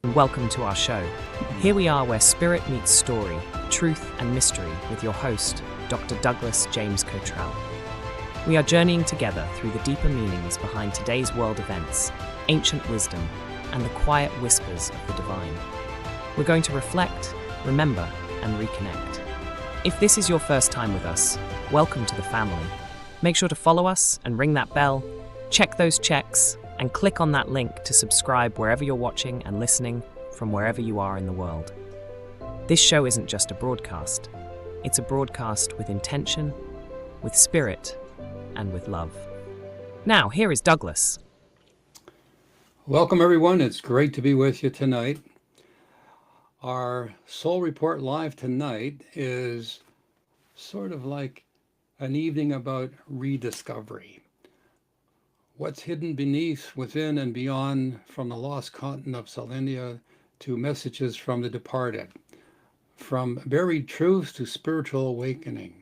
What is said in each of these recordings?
And welcome to our show. Here we are where spirit meets story, truth and mystery with your host, Dr. Douglas James Cottrell. We are journeying together through the deeper meanings behind today's world events, ancient wisdom, and the quiet whispers of the divine. We're going to reflect, remember, and reconnect. If this is your first time with us, welcome to the family. Make sure to follow us and ring that bell, check those checks, and click on that link to subscribe wherever you're watching and listening from wherever you are in the world. This show isn't just a broadcast. It's a broadcast with intention, with spirit, and with love. Now, here is Douglas. Welcome, everyone. It's great to be with you tonight. Our Soul Report Live tonight is sort of like an evening about rediscovery. What's hidden beneath, within, and beyond, from the lost continent of Selenia to messages from the departed. From buried truth to spiritual awakening.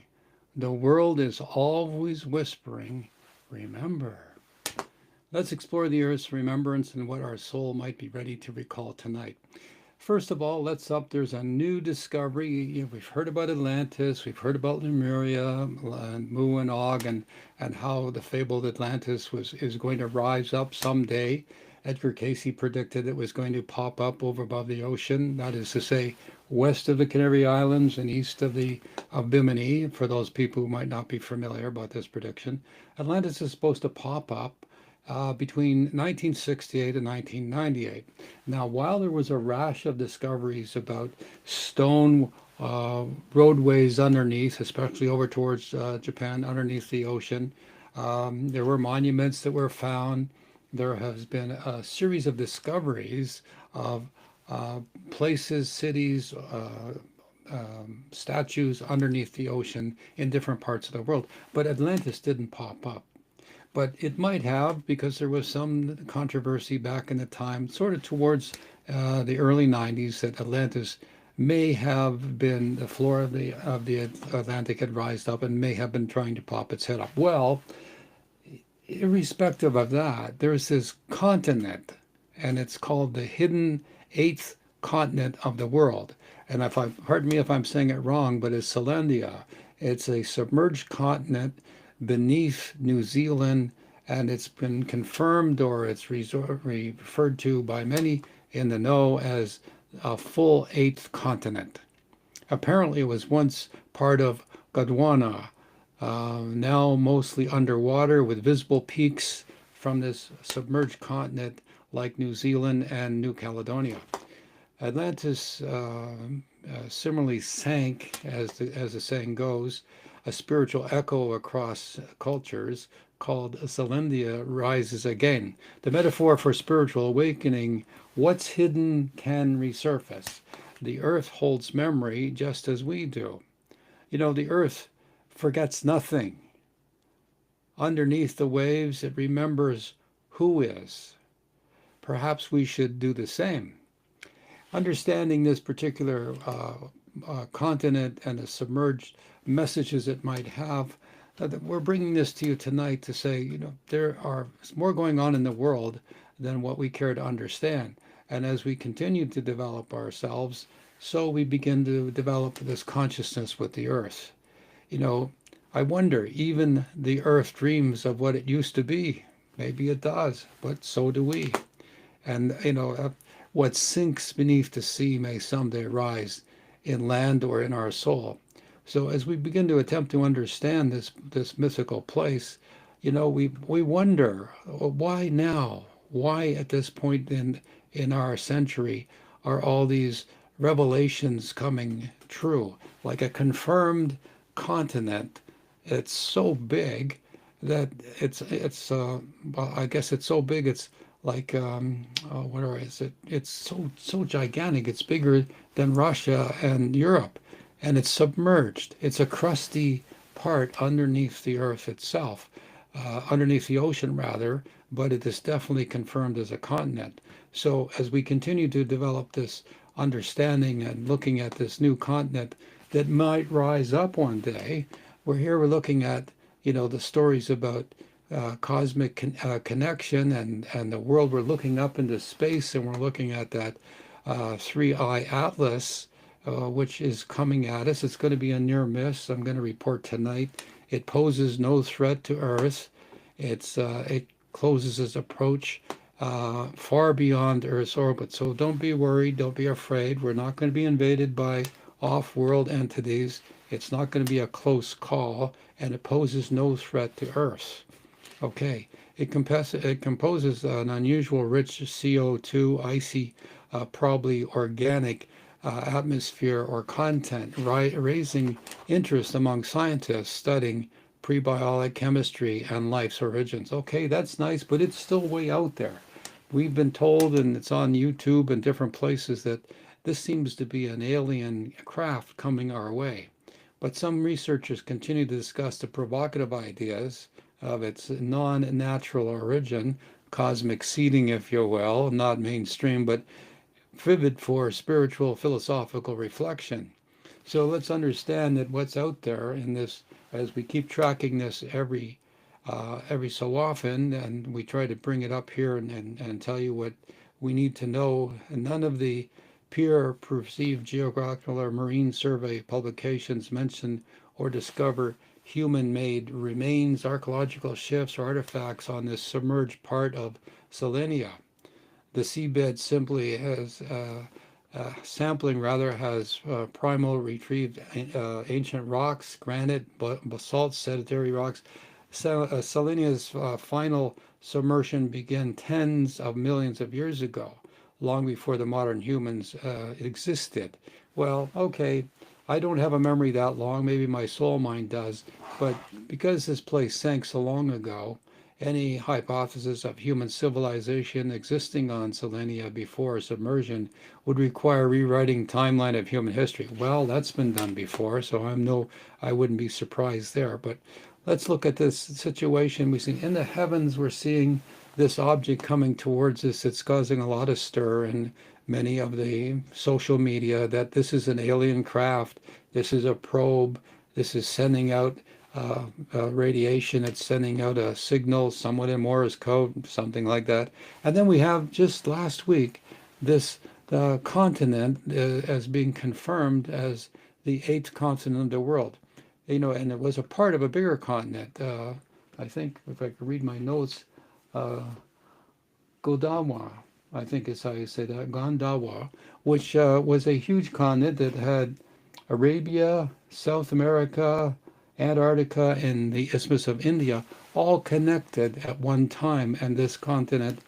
The world is always whispering, remember. Let's explore the Earth's remembrance and what our soul might be ready to recall tonight. First of all, there's a new discovery. We've heard about Atlantis, we've heard about Lemuria, Mu and Og, and how the fabled Atlantis is going to rise up someday. Edgar Cayce predicted it was going to pop up over above the ocean, that is to say, west of the Canary Islands and east of Bimini, for those people who might not be familiar about this prediction. Atlantis is supposed to pop up between 1968 and 1998. Now, while there was a rash of discoveries about stone roadways underneath, especially over towards Japan, underneath the ocean, there were monuments that were found. There has been a series of discoveries of places, cities, statues underneath the ocean in different parts of the world. But Atlantis didn't pop up. But it might have, because there was some controversy back in the time, sort of towards the early 90s, that Atlantis may have been, the floor of the Atlantic had rised up and may have been trying to pop its head up. Well, irrespective of that, there's this continent, and it's called the hidden eighth continent of the world. And pardon me if I'm saying it wrong, but it's Selenia. It's a submerged continent beneath New Zealand, and it's been confirmed, or it's referred to by many in the know as a full eighth continent. Apparently it was once part of Gondwana, now mostly underwater with visible peaks from this submerged continent like New Zealand and New Caledonia. Atlantis similarly sank, as the saying goes. A spiritual echo across cultures called Selenia rises again. The metaphor for spiritual awakening, what's hidden can resurface. The earth holds memory just as we do. You know, the earth forgets nothing. Underneath the waves, it remembers who is. Perhaps we should do the same. Understanding this particular continent and the submerged messages it might have, we're bringing this to you tonight to say, you know, there are more going on in the world than what we care to understand. And as we continue to develop ourselves, so we begin to develop this consciousness with the earth. You know, I wonder, even the earth dreams of what it used to be. Maybe it does, but so do we. And, you know, what sinks beneath the sea may someday rise in land or in our soul. So as we begin to attempt to understand this mythical place, you know, we wonder, why now? Why at this point in our century are all these revelations coming true? Like a confirmed continent, it's so big that well, I guess it's so big, it's like where is it? It's so gigantic. It's bigger than Russia and Europe, and it's submerged. It's a crusty part underneath the earth itself, underneath the ocean rather, but it is definitely confirmed as a continent. So as we continue to develop this understanding and looking at this new continent that might rise up one day, we're looking at, you know, the stories about cosmic connection and the world. We're looking up into space, and we're looking at that 3-eye atlas, which is coming at us. It's going to be a near miss. I'm going to report tonight. It poses no threat to Earth. It closes its approach far beyond Earth's orbit. So don't be worried. Don't be afraid. We're not going to be invaded by off-world entities. It's not going to be a close call, and it poses no threat to Earth. Okay, it composes an unusual rich CO2, icy, probably organic atmosphere or content, raising interest among scientists studying prebiotic chemistry and life's origins. Okay, that's nice, but it's still way out there. We've been told, and it's on YouTube and different places, that this seems to be an alien craft coming our way. But some researchers continue to discuss the provocative ideas of its non-natural origin, cosmic seeding, if you will, not mainstream, but vivid for spiritual philosophical reflection. So let's understand that what's out there in this, as we keep tracking this every so often, and we try to bring it up here and tell you what we need to know. And none of the peer perceived geographical or marine survey publications mention or discover human-made remains, archaeological shifts, or artifacts on this submerged part of Selenia. The seabed simply has sampling rather has primal retrieved ancient rocks, granite, basalt, sedentary rocks. Selenia's final submersion began tens of millions of years ago, long before the modern humans existed. Well, okay, I don't have a memory that long. Maybe my soul mind does. But because this place sank so long ago, any hypothesis of human civilization existing on Selenia before submersion would require rewriting timeline of human history. Well, that's been done before, so I wouldn't be surprised there. But let's look at this situation. We see in the heavens, we're seeing this object coming towards us. It's causing a lot of stir in many of the social media that this is an alien craft. This is a probe. This is sending out radiation. It's sending out a signal, somewhat in Morse code, something like that. And then we have just last week this continent as being confirmed as the eighth continent of the world. And it was a part of a bigger continent. I think if I could read my notes, Godawa, I think is how you say that, Gondawa, which was a huge continent that had Arabia, South America, Antarctica, and the Isthmus of India all connected at one time. And this continent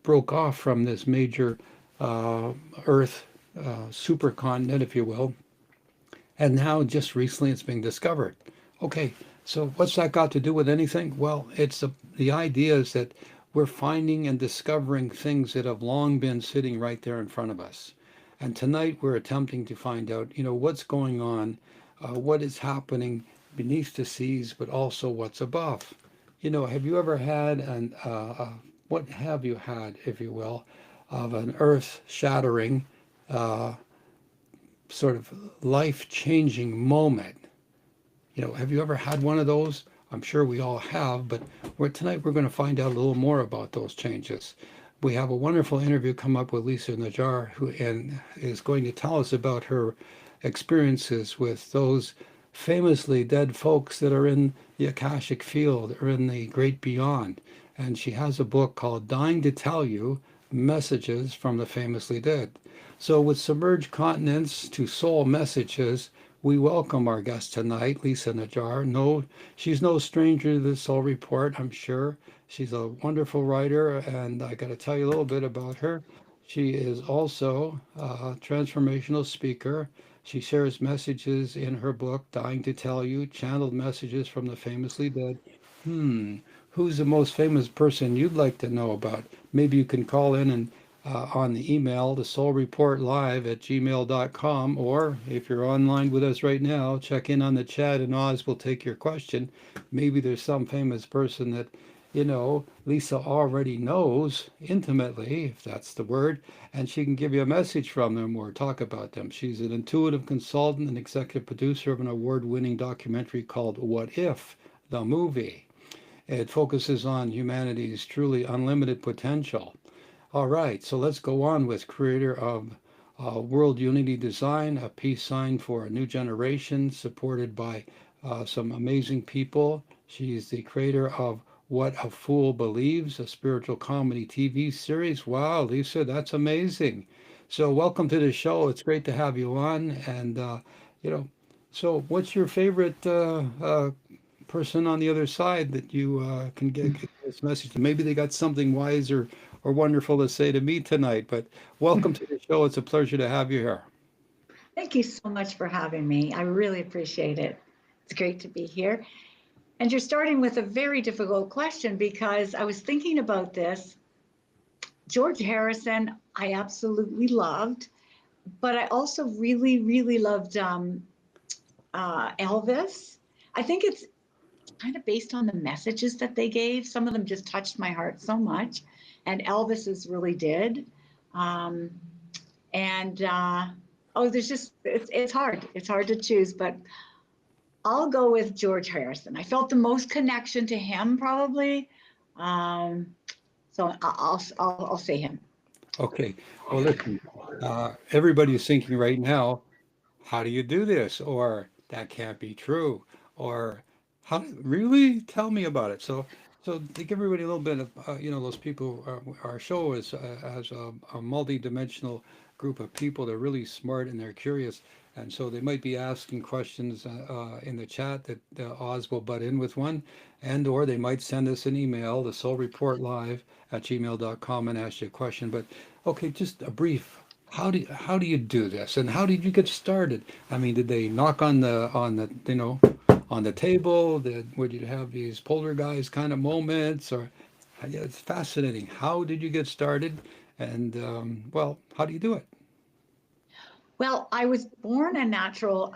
broke off from this major Earth supercontinent, if you will. And now, just recently, it's being discovered. Okay, so what's that got to do with anything? Well, it's the idea is that we're finding and discovering things that have long been sitting right there in front of us. And tonight we're attempting to find out, what's going on, what is happening beneath the seas, but also what's above. Have you ever had what have you had, if you will, of an earth-shattering, sort of life-changing moment? Have you ever had one of those? I'm sure we all have, but tonight we're going to find out a little more about those changes. We have a wonderful interview come up with Lisa Najjar, who is going to tell us about her experiences with those famously dead folks that are in the Akashic field or in the great beyond. And she has a book called Dying to Tell You, Messages from the Famously Dead. So with Submerged Continents to Soul Messages, we welcome our guest tonight, Lisa Najjar. No, she's no stranger to the Soul Report, I'm sure. She's a wonderful writer, and I got to tell you a little bit about her. She is also a transformational speaker. She shares messages in her book, Dying to Tell You, channeled messages from the famously dead. Who's the most famous person you'd like to know about? Maybe you can call in and on the email, the Soul Report Live at gmail.com, or if you're online with us right now, check in on the chat and Oz will take your question. Maybe there's some famous person that, Lisa already knows intimately, if that's the word, and she can give you a message from them or talk about them. She's an intuitive consultant and executive producer of an award-winning documentary called What If? The Movie. It focuses on humanity's truly unlimited potential. All right, so let's go on with creator of World Unity Design, a peace sign for a new generation, supported by some amazing people. She's the creator of What a Fool Believes, a spiritual comedy TV series. Wow, Lisa, that's amazing. So, welcome to the show. It's great to have you on. And, you know, so what's your favorite person on the other side that you can get this message to? Maybe they got something wise or wonderful to say to me tonight. But welcome to the show. It's a pleasure to have you here. Thank you so much for having me. I really appreciate it. It's great to be here. And you're starting with a very difficult question because I was thinking about this. George Harrison, I absolutely loved, but I also really, really loved Elvis. I think it's kind of based on the messages that they gave. Some of them just touched my heart so much, and Elvis's really did. Um, and oh, there's just it's hard. It's hard to choose, but I'll go with George Harrison. I felt the most connection to him probably. Um, so I'll say him. Okay. Well, listen, everybody's thinking right now, how do you do this? Or that can't be true. Or how really tell me about it. So to give everybody a little bit of those people. Our show is has a multi-dimensional group of people. They're really smart and they're curious, and so they might be asking questions in the chat that Oz will butt in with one, and or they might send us an email, the Soul Report Live at gmail.com, and ask you a question. But okay, just a brief. How do you do this, and how did you get started? I mean, did they knock on the on the table? Would you have these poltergeist kind of moments, or yeah, it's fascinating. How did you get started, and well, how do you do it? Well, I was born a natural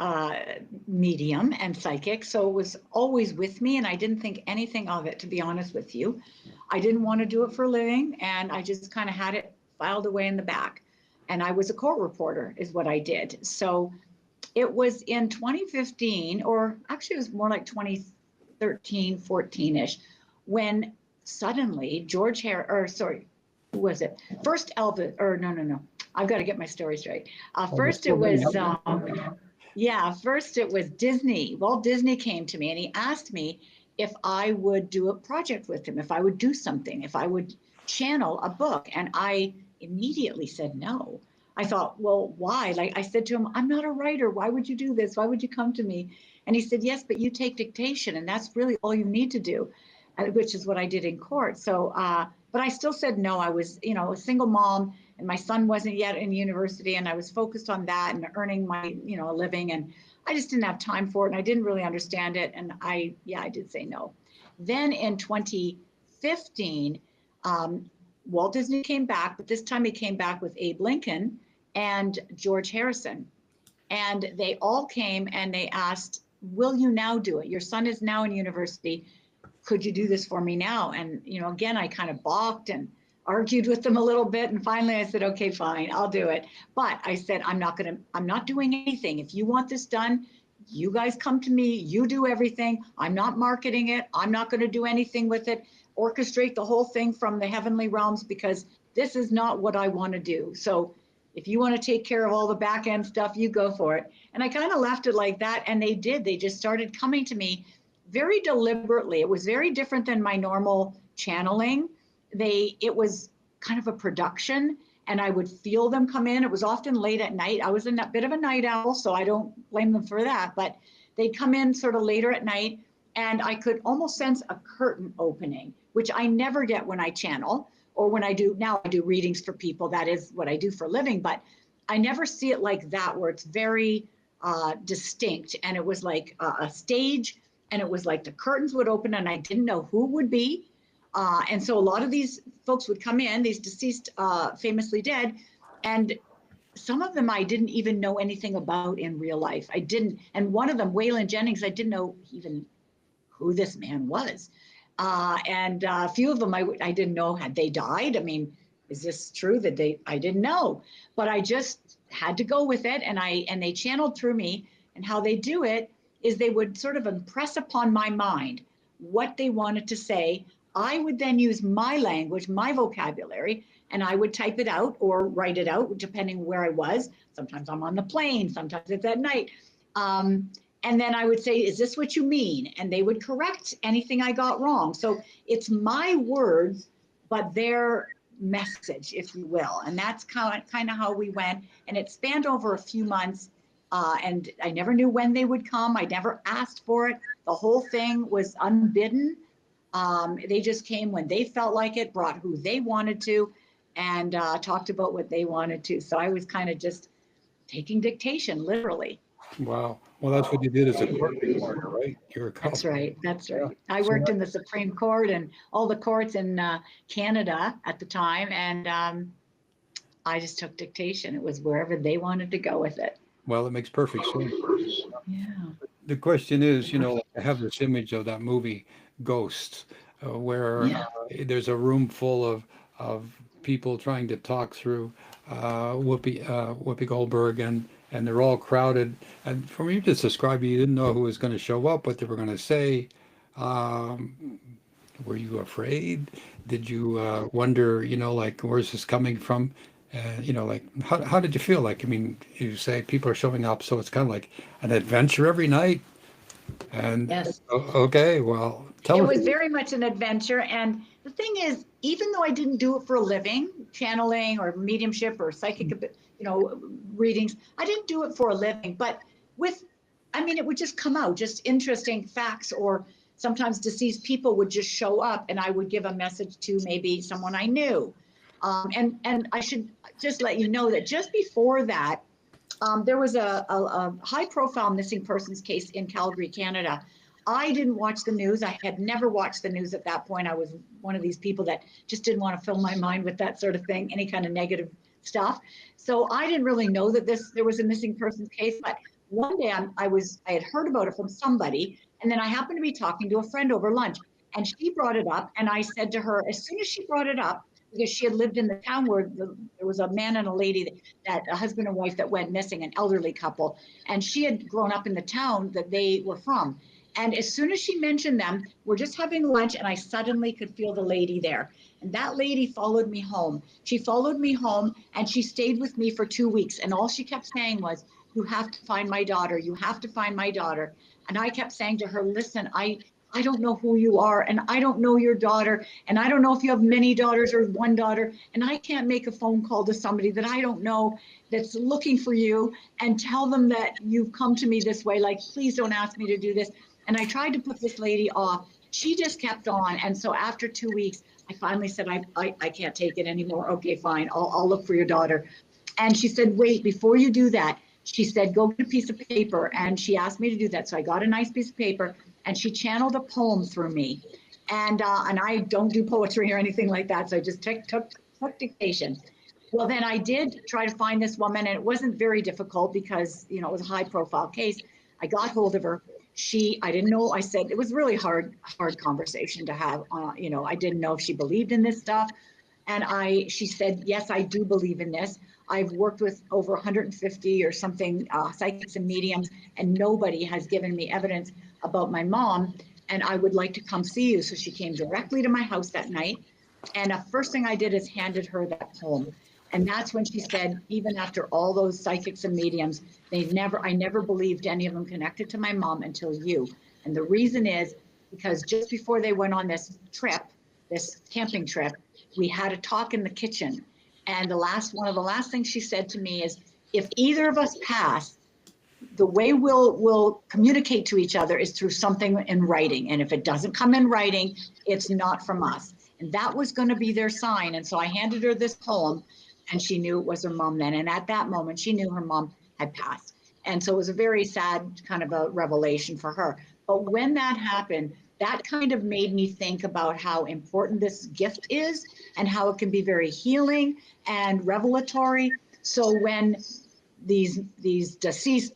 medium and psychic, so it was always with me, and I didn't think anything of it, to be honest with you. I didn't want to do it for a living, and I just kind of had it filed away in the back. And I was a court reporter, is what I did. So it was in 2015, or actually it was more like 2013, 14-ish, when suddenly or sorry, who was it? First Elvis, or no. I've got to get my story straight. Oh, there's First so it many. was, yeah, first it was Disney. Walt Disney came to me and he asked me if I would do a project with him, if I would do something, if I would channel a book. And I immediately said no. I thought, well, why? Like I said to him, I'm not a writer. Why would you do this? Why would you come to me? And he said, yes, but you take dictation, and that's really all you need to do, which is what I did in court. So, but I still said no. I was, a single mom, and my son wasn't yet in university, and I was focused on that and earning my, a living, and I just didn't have time for it, and I didn't really understand it, and I did say no. Then in 2015, um, Walt Disney came back, but this time he came back with Abe Lincoln and George Harrison. And they all came and they asked, will you now do it? Your son is now in university. Could you do this for me now? And, again, I kind of balked and argued with them a little bit. And finally I said, okay, fine, I'll do it. But I said, I'm not doing anything. If you want this done, you guys come to me, you do everything. I'm not marketing it. I'm not going to do anything with it, orchestrate the whole thing from the heavenly realms, because this is not what I want to do. So if you want to take care of all the back end stuff, you go for it. And I kind of left it like that. And they did. They just started coming to me very deliberately. It was very different than my normal channeling. It was kind of a production, and I would feel them come in. It was often late at night. I was a bit of a night owl, so I don't blame them for that, but they'd come in sort of later at night, and I could almost sense a curtain opening, which I never get when I channel, or when I do readings for people. That is what I do for a living, but I never see it like that, where it's very distinct. And it was like a stage, and it was like the curtains would open and I didn't know who it would be. And so a lot of these folks would come in, these deceased, famously dead, and some of them I didn't even know anything about in real life. I didn't. And one of them, Waylon Jennings, I didn't know even who this man was. And a few of them I didn't know, had they died? I mean, is this true that I didn't know, but I just had to go with it. And they channeled through me, and how they do it is they would sort of impress upon my mind what they wanted to say. I would then use my language, my vocabulary, and I would type it out or write it out, depending where I was. Sometimes I'm on the plane, sometimes it's at night. And then I would say, is this what you mean? And they would correct anything I got wrong. So it's my words, but their message, if you will. And that's kind of how we went. And it spanned over a few months. And I never knew when they would come. I never asked for it. The whole thing was unbidden. They just came when they felt like it, brought who they wanted to, and talked about what they wanted to. So I was kind of just taking dictation, literally. Wow. Well, that's what you did as a court reporter, right? You're a cop. That's right. That's Yeah. right. I So worked in the Supreme Court and all the courts in Canada at the time, and I just took dictation. It was wherever they wanted to go with it. well, it makes perfect sense. Yeah. The question is, you know, I have this image of that movie Ghosts, where Yeah. there's a room full of people trying to talk through Whoopi Goldberg, and they're all crowded. And from you just described, you didn't know who was going to show up, what they were going to say. Um, were you afraid? Did you wonder, you know, like, where's this coming from? You know, like, how did you feel? Like, I mean, you say people are showing up, so it's kind of like an adventure every night. And Yes. okay, well, tell It us. was very much an adventure. And the thing is, even though I didn't do it for a living, channeling or mediumship or psychic, readings, I didn't do it for a living. But I mean, it would just come out, just interesting facts, or sometimes deceased people would just show up, and I would give a message to maybe someone I knew. And I should just let you know that just before that, there was a high-profile missing persons case in Calgary, Canada. I didn't watch the news. I had never watched the news at that point. I was one of these people that just didn't want to fill my mind with that sort of thing, any kind of negative stuff. So I didn't really know that there was a missing persons case. But one day I had heard about it from somebody, and then I happened to be talking to a friend over lunch, and she brought it up, and I said to her, as soon as she brought it up, because she had lived in the town where there was a man and a lady, that a husband and wife that went missing, an elderly couple, and she had grown up in the town that they were from. And as soon as she mentioned them, we're just having lunch, and I suddenly could feel the lady there. And that lady followed me home. She followed me home, and she stayed with me for 2 weeks. And all she kept saying was, you have to find my daughter. You have to find my daughter. And I kept saying to her, listen, I don't know who you are, and I don't know your daughter, and I don't know if you have many daughters or one daughter, and I can't make a phone call to somebody that I don't know that's looking for you and tell them that you've come to me this way. Like, please don't ask me to do this. And I tried to put this lady off. She just kept on. And so after 2 weeks, I finally said, I can't take it anymore. Okay, fine. I'll look for your daughter. And she said, wait, before you do that, she said, go get a piece of paper. And she asked me to do that. So I got a nice piece of paper, and she channeled a poem through me. And I don't do poetry or anything like that. So I just took dictation. Well, then I did try to find this woman, and it wasn't very difficult because, it was a high profile case. I got hold of her. I didn't know, I said, it was really hard conversation to have. I didn't know if she believed in this stuff. And she said, yes, I do believe in this. I've worked with over 150 or something psychics and mediums, and nobody has given me evidence about my mom. And I would like to come see you. So she came directly to my house that night. And the first thing I did is handed her that poem. And that's when she said, even after all those psychics and mediums, I never believed any of them connected to my mom until you. And the reason is because just before they went on this camping trip, we had a talk in the kitchen. And one of the last things she said to me is, if either of us pass, the way we'll communicate to each other is through something in writing. And if it doesn't come in writing, it's not from us. And that was going to be their sign. And so I handed her this poem, and she knew it was her mom then. And at that moment, she knew her mom had passed. And so it was a very sad kind of a revelation for her. But when that happened, that kind of made me think about how important this gift is and how it can be very healing and revelatory. So when these deceased,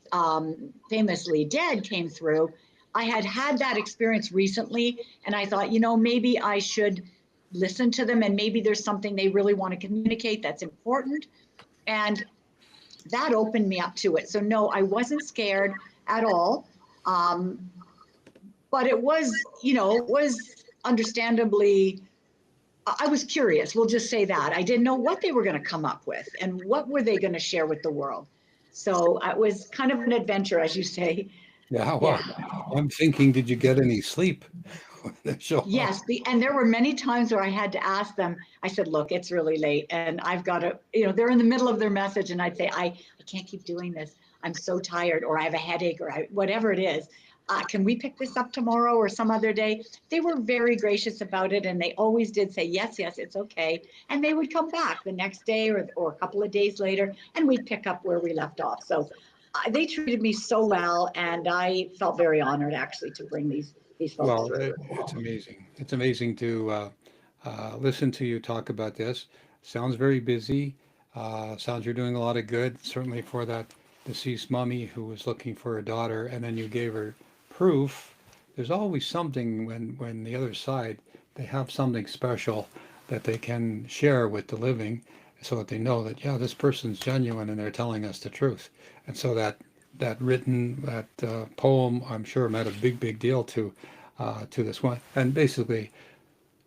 famously dead, came through, I had that experience recently, and I thought, maybe I should listen to them, and maybe there's something they really want to communicate that's important. And that opened me up to it. So no, I wasn't scared at all. But it was understandably I was curious. We'll just say that. I didn't know what they were going to come up with and what were they going to share with the world. So it was kind of an adventure, as you say. Yeah, Yeah. well, I'm thinking, did you get any sleep when they show up? Yes, and there were many times where I had to ask them. I said, "Look, it's really late, and I've got to, they're in the middle of their message, and I'd say, I can't keep doing this. I'm so tired, or I have a headache, or whatever it is. Can we pick this up tomorrow or some other day?" They were very gracious about it, and they always did say, "Yes, yes, it's okay." And they would come back the next day or a couple of days later, and we'd pick up where we left off. So they treated me so well, and I felt very honored actually to bring these folks Well, through. it's amazing. It's amazing to listen to you talk about this. Sounds very busy. Sounds you're doing a lot of good, certainly for that deceased mummy who was looking for a daughter, and then you gave her proof. There's always something when the other side, they have something special that they can share with the living so that they know that, yeah, this person's genuine and they're telling us the truth. And so that poem, I'm sure, meant a big deal to this one. And basically,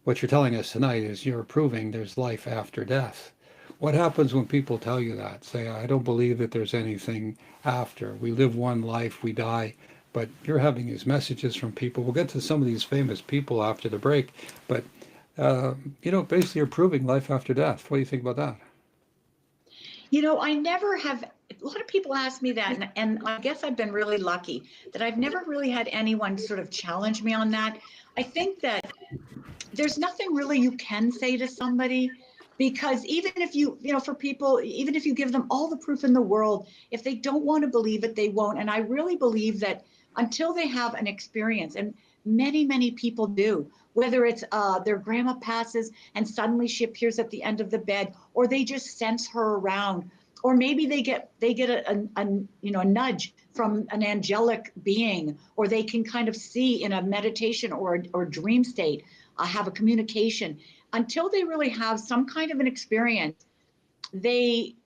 what you're telling us tonight is you're proving there's life after death. What happens when people tell you that? Say, I don't believe that there's anything after. We live one life, we die. But you're having these messages from people. We'll get to some of these famous people after the break. But, basically, you're proving life after death. What do you think about that? I never have. A lot of people ask me that, and I guess I've been really lucky that I've never really had anyone sort of challenge me on that. I think that there's nothing really you can say to somebody because even if for people, even if you give them all the proof in the world, if they don't want to believe it, they won't. And I really believe that until they have an experience, and many people do, whether it's their grandma passes and suddenly she appears at the end of the bed, or they just sense her around, or maybe they get a nudge from an angelic being, or they can kind of see in a meditation or dream state, have a communication. Until they really have some kind of an experience, they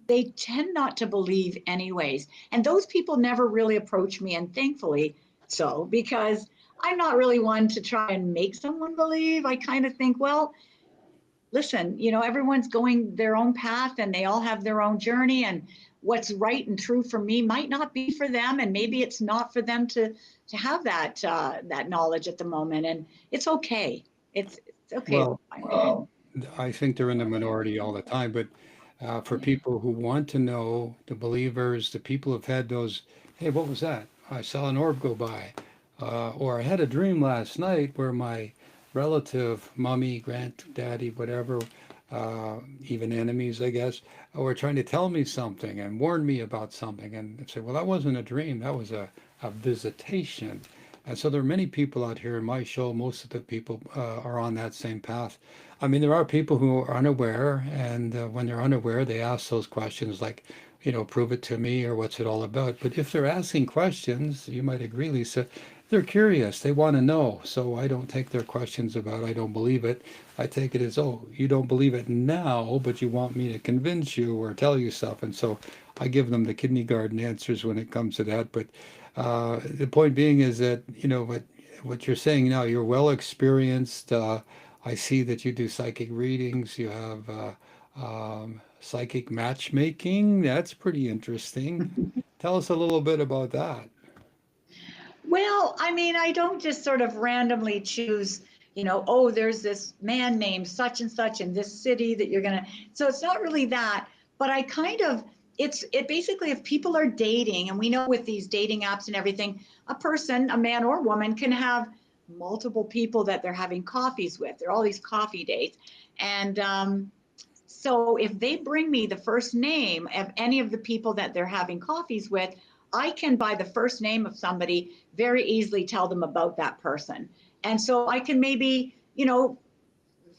they tend not to believe anyways. And those people never really approach me, and thankfully so, because I'm not really one to try and make someone believe. I kind of think, well, listen, everyone's going their own path and they all have their own journey, and what's right and true for me might not be for them, and maybe it's not for them to have that knowledge at the moment, and it's okay. It's okay. Well, I think they're in the minority all the time, but for people who want to know, the believers, the people who've had those, hey, what was that? I saw an orb go by. Or I had a dream last night where my relative, mommy, granddaddy, whatever, even enemies, I guess, were trying to tell me something and warn me about something. And say, well, that wasn't a dream, that was a visitation. And so there are many people out here in my show. Most of the people are on that same path. I mean, there are people who are unaware, and when they're unaware, they ask those questions like, prove it to me, or what's it all about? But if they're asking questions, you might agree, Lisa, they're curious. They want to know. So I don't take their questions about, I don't believe it. I take it as, oh, you don't believe it now, but you want me to convince you or tell you stuff. And so I give them the kindergarten answers when it comes to that. But the point being is that, what you're saying now, you're well experienced. I see that you do psychic readings. You have psychic matchmaking. That's pretty interesting. Tell us a little bit about that. Well, I mean, I don't just sort of randomly choose, oh, there's this man named such and such in this city that you're gonna. So it's not really that, but I kind of, it basically, if people are dating, and we know with these dating apps and everything, a person, a man or woman, can have multiple people that they're having coffees with. There are all these coffee dates. And so if they bring me the first name of any of the people that they're having coffees with, I can, by the first name of somebody, very easily tell them about that person. And so I can maybe,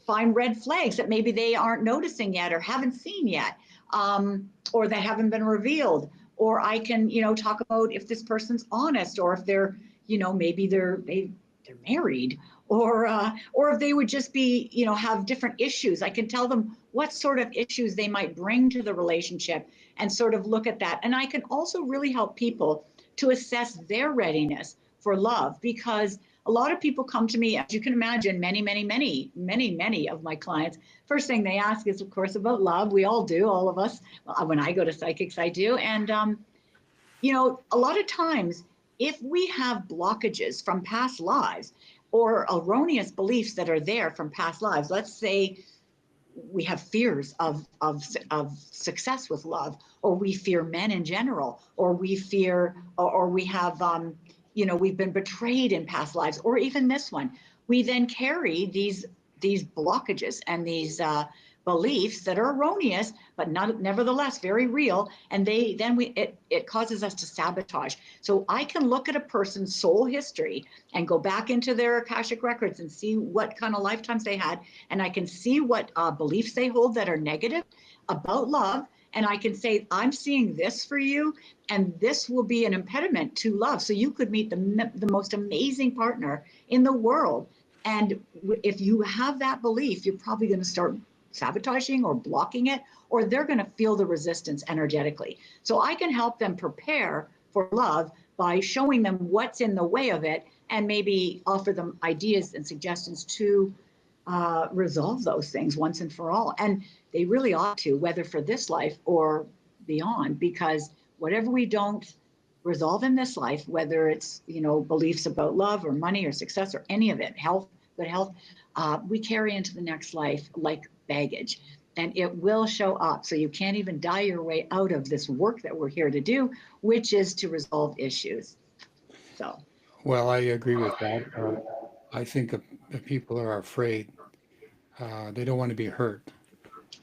find red flags that maybe they aren't noticing yet or haven't seen yet, or that haven't been revealed. Or I can, talk about if this person's honest, or if they're, maybe they're married, or if they would just be, have different issues. I can tell them what sort of issues they might bring to the relationship and sort of look at that. And I can also really help people to assess their readiness for love, because a lot of people come to me, as you can imagine, many of my clients, first thing they ask is, of course, about love. We all do, all of us. When I go to psychics, I do. And, a lot of times, if we have blockages from past lives or erroneous beliefs that are there from past lives, let's say we have fears of success with love, or we fear men in general, or we fear, or we have, we've been betrayed in past lives, or even this one. We then carry these blockages and these beliefs that are erroneous, but not nevertheless very real. And it causes us to sabotage. So I can look at a person's soul history and go back into their Akashic records and see what kind of lifetimes they had. And I can see what beliefs they hold that are negative about love. And I can say, I'm seeing this for you, and this will be an impediment to love. So you could meet the most amazing partner in the world. And if you have that belief, you're probably going to start sabotaging or blocking it, or they're going to feel the resistance energetically. So I can help them prepare for love by showing them what's in the way of it, and maybe offer them ideas and suggestions to resolve those things once and for all. And they really ought to, whether for this life or beyond, because whatever we don't resolve in this life, whether it's, beliefs about love or money or success or any of it, health, good health, we carry into the next life like baggage, and it will show up. So you can't even die your way out of this work that we're here to do, which is to resolve issues. So, Well, I agree with that. I think if people are afraid, they don't want to be hurt.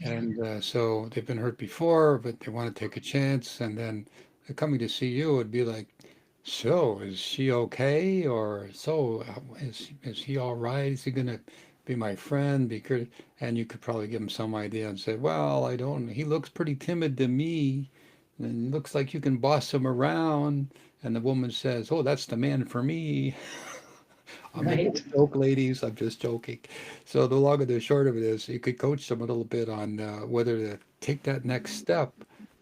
And so they've been hurt before, but they want to take a chance. And then they're coming to see you would be like, so is she okay? Or so is he all right? Is he going to be my friend? Because, and you could probably give him some idea and say, well, I don't, he looks pretty timid to me. And looks like you can boss him around. And the woman says, oh, that's the man for me. I'm making right. a joke, ladies. I'm just joking. So the long and the short of it is, you could coach them a little bit on whether to take that next step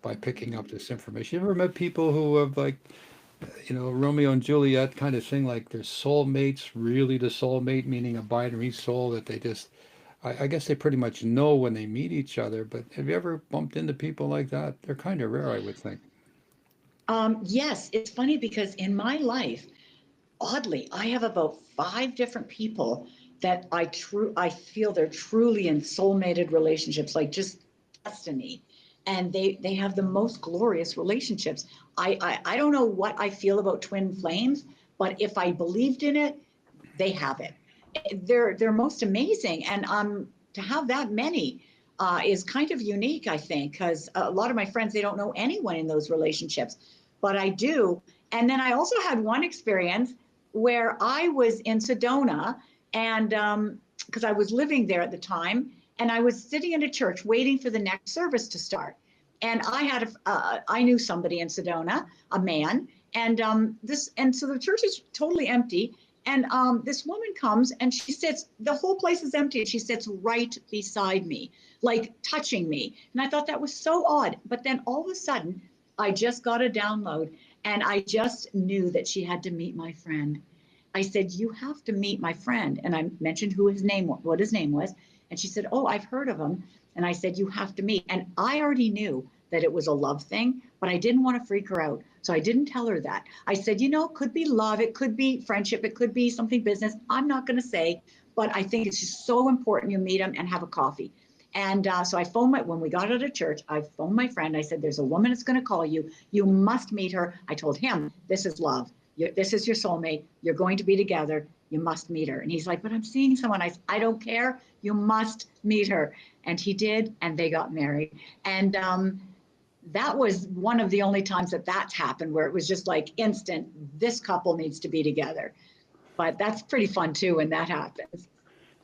by picking up this information. You ever met people who have like, Romeo and Juliet kind of thing, like they're soulmates, really the soulmate, meaning a binary soul that they just, I guess they pretty much know when they meet each other. But have you ever bumped into people like that? They're kind of rare, I would think. Yes, it's funny because in my life, oddly, I have about 5 different people that I feel they're truly in soulmated relationships, like just destiny. And they have the most glorious relationships. I don't know what I feel about twin flames, but if I believed in it, they have it. They're most amazing. And to have that many is kind of unique, I think, because a lot of my friends, they don't know anyone in those relationships, but I do. And then I also had one experience where I was in Sedona, and because I was living there at the time, and I was sitting in a church waiting for the next service to start. And I knew somebody in Sedona, a man, and so the church is totally empty. And this woman comes and she sits, the whole place is empty, and she sits right beside me, like touching me. And I thought that was so odd. But then all of a sudden, I just got a download, and I just knew that she had to meet my friend. I said, you have to meet my friend. And I mentioned what his name was. And she said, oh, I've heard of him. And I said, you have to meet. And I already knew that it was a love thing, but I didn't want to freak her out. So I didn't tell her that. I said, it could be love, it could be friendship, it could be something business. I'm not going to say, but I think it's just so important you meet him and have a coffee. And so when we got out of church, I phoned my friend. I said, there's a woman that's going to call you. You must meet her. I told him, this is love. This is your soulmate. You're going to be together. You must meet her. And he's like, but I'm seeing someone. I don't care. You must meet her. And he did, and they got married. And that was one of the only times that's happened, where it was just like instant, this couple needs to be together. But that's pretty fun too when that happens.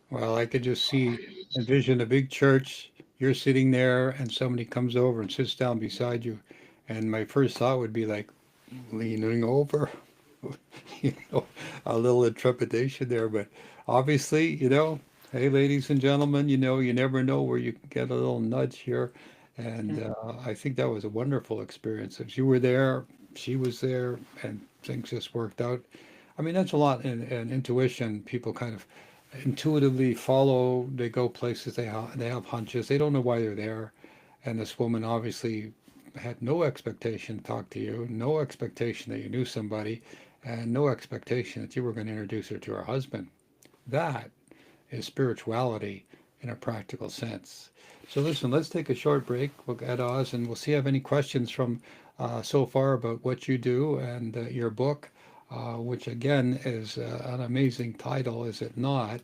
Well, I could just envision a big church. You're sitting there, and somebody comes over and sits down beside you. And my first thought would be like leaning over, you know, a little trepidation there. But obviously, hey, ladies and gentlemen, you never know where you can get a little nudge here. And I think that was a wonderful experience. If you were there, she was there, and things just worked out. I mean, that's a lot in intuition. People kind of intuitively follow. They go places. They have hunches. They don't know why they're there. And this woman obviously had no expectation to talk to you, no expectation that you knew somebody, and no expectation that you were going to introduce her to her husband. That is spirituality in a practical sense. So listen, let's take a short break. We'll get Oz, and we'll see if you have any questions from so far about what you do and your book, which again is an amazing title, is it not?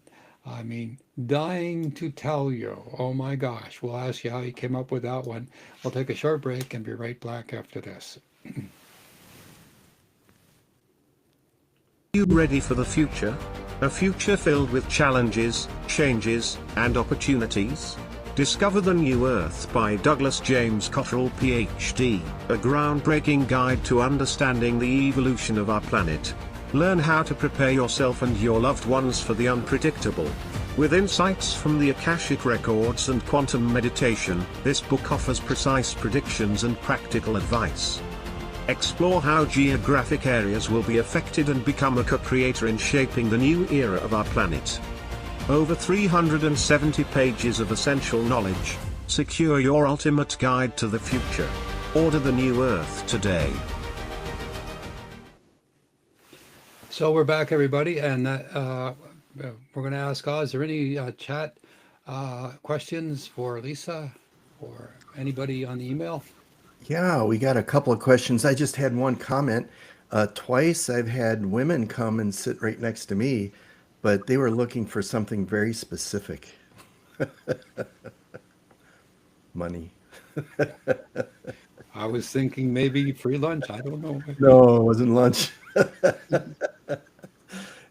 I mean, dying to tell you. Oh my gosh. We'll ask you how you came up with that one. We'll take a short break and be right back after this. You ready for the future? A future filled with challenges, changes, and opportunities? Discover the New Earth by Douglas James Cottrell, PhD, a groundbreaking guide to understanding the evolution of our planet. Learn how to prepare yourself and your loved ones for the unpredictable. With insights from the Akashic Records and quantum meditation, this book offers precise predictions and practical advice. Explore how geographic areas will be affected and become a co-creator in shaping the new era of our planet. Over 370 pages of essential knowledge. Secure your ultimate guide to the future. Order the New Earth today. So we're back, everybody, and we're going to ask Oz, is there any chat questions for Lisa or anybody on the email? Yeah, we got a couple of questions. I just had one comment. Twice I've had women come and sit right next to me, but they were looking for something very specific. Money. I was thinking maybe free lunch. I don't know. No, it wasn't lunch.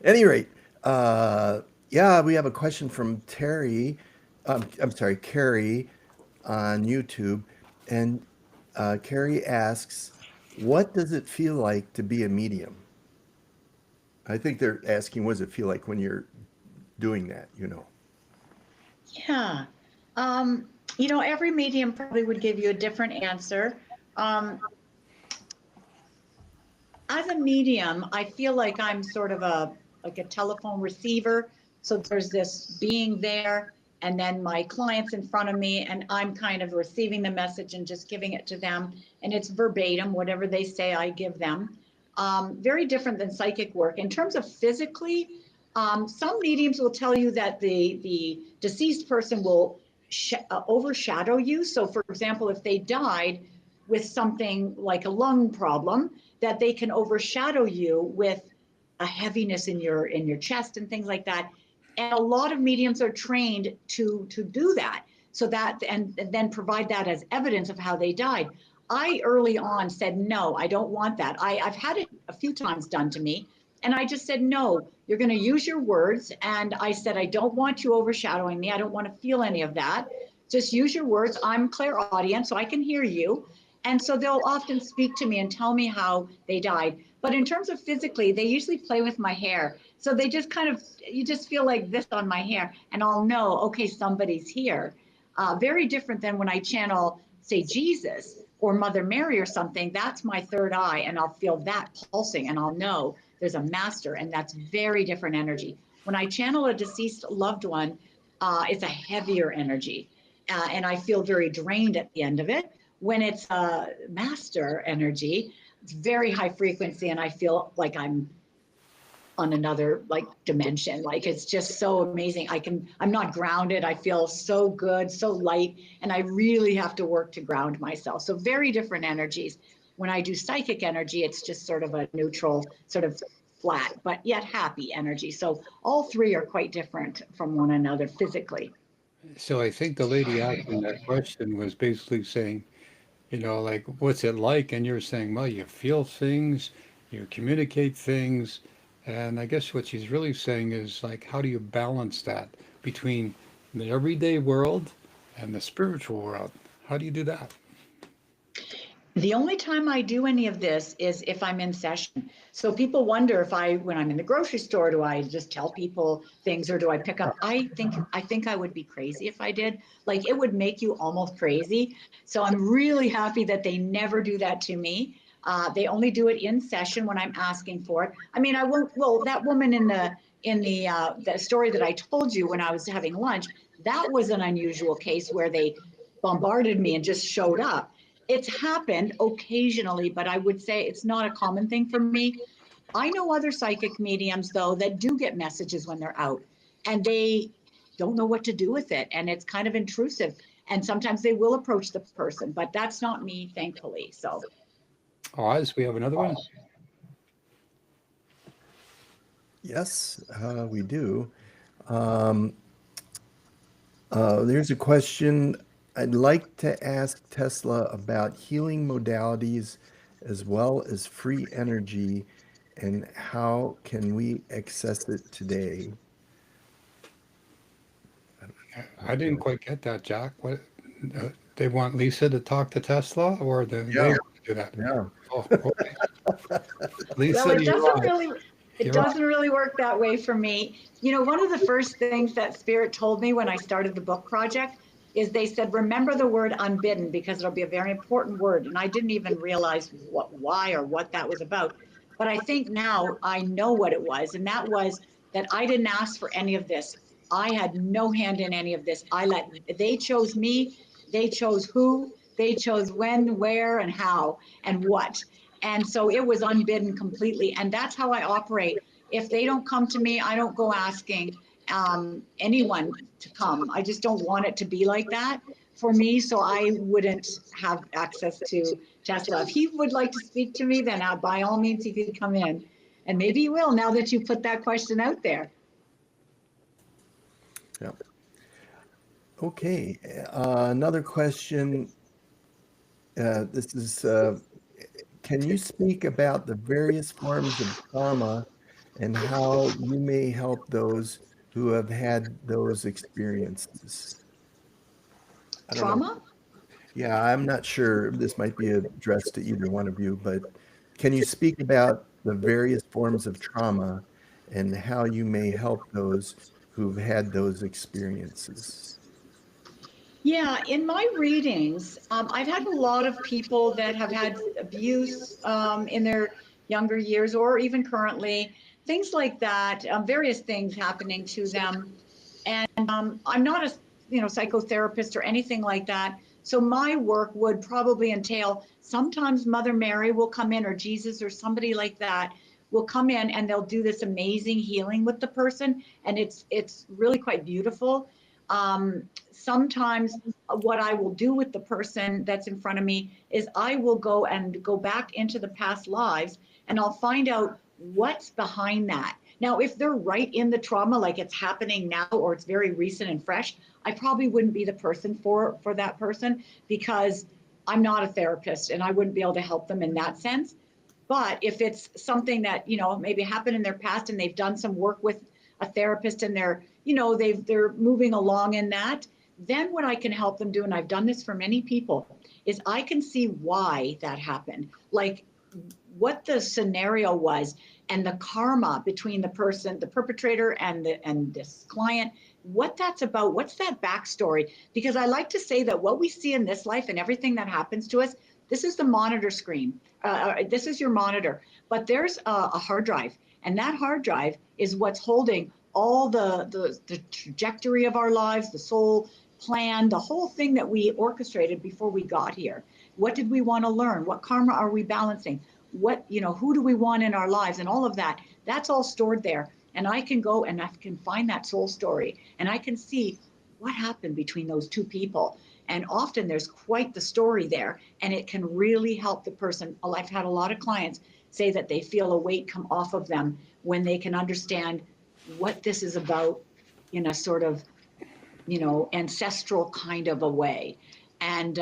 Any rate, yeah, we have a question from Terry. I'm sorry, Carrie on YouTube. And Carrie asks, what does it feel like to be a medium? I think they're asking, what does it feel like when you're doing that, you know? Yeah. Every medium probably would give you a different answer. As a medium, I feel like I'm sort of a telephone receiver. So there's this being there, and then my client's in front of me, and I'm kind of receiving the message and just giving it to them. And it's verbatim, whatever they say, I give them. Very different than psychic work. In terms of physically, some mediums will tell you that the deceased person will overshadow you. So for example, if they died with something like a lung problem, that they can overshadow you with a heaviness in your chest and things like that. And a lot of mediums are trained to do that, so that and then provide that as evidence of how they died. I early on said, no, I don't want that. I've had it a few times done to me, and I just said, no, you're going to use your words. And I said, I don't want you overshadowing me. I don't want to feel any of that. Just use your words. I'm clairaudient, so I can hear you. And so they'll often speak to me and tell me how they died. But in terms of physically, they usually play with my hair. So they just kind of, you just feel like this on my hair, and I'll know, okay, somebody's here. Very different than when I channel, say, Jesus or Mother Mary or something. That's my third eye, and I'll feel that pulsing, and I'll know there's a master, and that's very different energy. When I channel a deceased loved one, it's a heavier energy, and I feel very drained at the end of it. When it's a master energy, it's very high frequency, and I feel like I'm on another dimension. Like, it's just so amazing. I'm not grounded. I feel so good, so light, and I really have to work to ground myself. So very different energies. When I do psychic energy, it's just sort of a neutral, sort of flat, but yet happy energy. So all three are quite different from one another physically. So I think the lady asking that question was basically saying, like, what's it like? And you're saying, well, you feel things, you communicate things. And I guess what she's really saying is, like, how do you balance that between the everyday world and the spiritual world? How do you do that? The only time I do any of this is if I'm in session. So people wonder when I'm in the grocery store, do I just tell people things, or do I pick up? I think I would be crazy if I did. Like, it would make you almost crazy. So I'm really happy that they never do that to me. They only do it in session when I'm asking for it. I mean, I won't. Well, that woman in the story that I told you when I was having lunch, that was an unusual case where they bombarded me and just showed up. It's happened occasionally, but I would say it's not a common thing for me. I know other psychic mediums though that do get messages when they're out, and they don't know what to do with it, and it's kind of intrusive. And sometimes they will approach the person, but that's not me, thankfully. So Oz, we have another one. Yes, we do. Um, there's a question. I'd like to ask Tesla about healing modalities as well as free energy, and how can we access it today? I didn't quite get that, Jack. What they want Lisa to talk to Tesla, or they Yeah. want to do that? Yeah. Oh, okay. well, Lisa, it you're doesn't on. really it You're on. doesn't really work that way for me. You know, one of the first things that Spirit told me when I started the book project is they said, remember the word unbidden because it'll be a very important word. And I didn't even realize why or what that was about. But I think now I know what it was. And that was that I didn't ask for any of this. I had no hand in any of this. They chose me, they chose who, they chose when, where, and how, and what. And so it was unbidden completely. And that's how I operate. If they don't come to me, I don't go asking anyone to come. I just don't want it to be like that for me. So I wouldn't have access to Tesla. If he would like to speak to me, then by all means, he could come in. And maybe he will now that you put that question out there. Yeah. Okay. Another question. This is can you speak about the various forms of trauma and how you may help those who have had those experiences? I don't know. Trauma? Yeah, I'm not sure. This might be addressed to either one of you, but can you speak about the various forms of trauma and how you may help those who've had those experiences? Yeah, in my readings, I've had a lot of people that have had abuse in their younger years or even currently, things like that, various things happening to them. And I'm not a psychotherapist or anything like that. So my work would probably entail sometimes Mother Mary will come in or Jesus or somebody like that will come in and they'll do this amazing healing with the person, and it's really quite beautiful. Sometimes what I will do with the person that's in front of me is I will go back into the past lives and I'll find out what's behind that. Now, if they're right in the trauma, like it's happening now or it's very recent and fresh, I probably wouldn't be the person for that person because I'm not a therapist and I wouldn't be able to help them in that sense. But if it's something that, maybe happened in their past and they've done some work with a therapist and they're moving along in that, then what I can help them do, and I've done this for many people, is I can see why that happened. Like what the scenario was and the karma between the person, the perpetrator and this client, what that's about, what's that backstory? Because I like to say that what we see in this life and everything that happens to us, this is the monitor screen. This is your monitor, but there's a hard drive, and that hard drive is what's holding all the trajectory of our lives, the soul plan, the whole thing that we orchestrated before we got here. What did we want to learn? What karma are we balancing? What, who do we want in our lives? And all of that, that's all stored there. And I can go and I can find that soul story and I can see what happened between those two people. And often there's quite the story there, and it can really help the person. I've had a lot of clients say that they feel a weight come off of them when they can understand what this is about in a sort of, ancestral kind of a way. And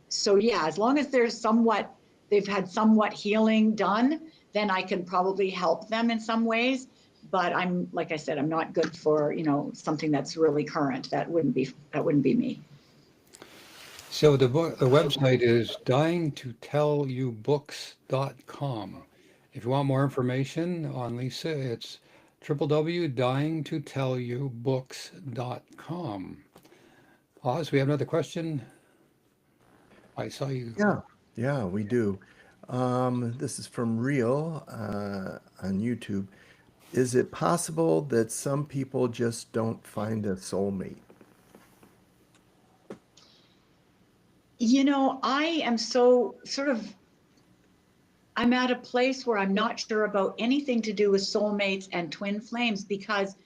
so, yeah, as long as they've had somewhat healing done, then I can probably help them in some ways. But like I said, I'm not good for, something that's really current. That wouldn't be me. So the website is dyingtotellyou.books.com. If you want more information on Lisa, it's www.dyingtotellyou.books.com. Oz, we have another question. I saw you. Yeah, we do. This is from Real on YouTube. Is it possible that some people just don't find a soulmate? I am so sort of, I'm at a place where I'm not sure about anything to do with soulmates and twin flames because,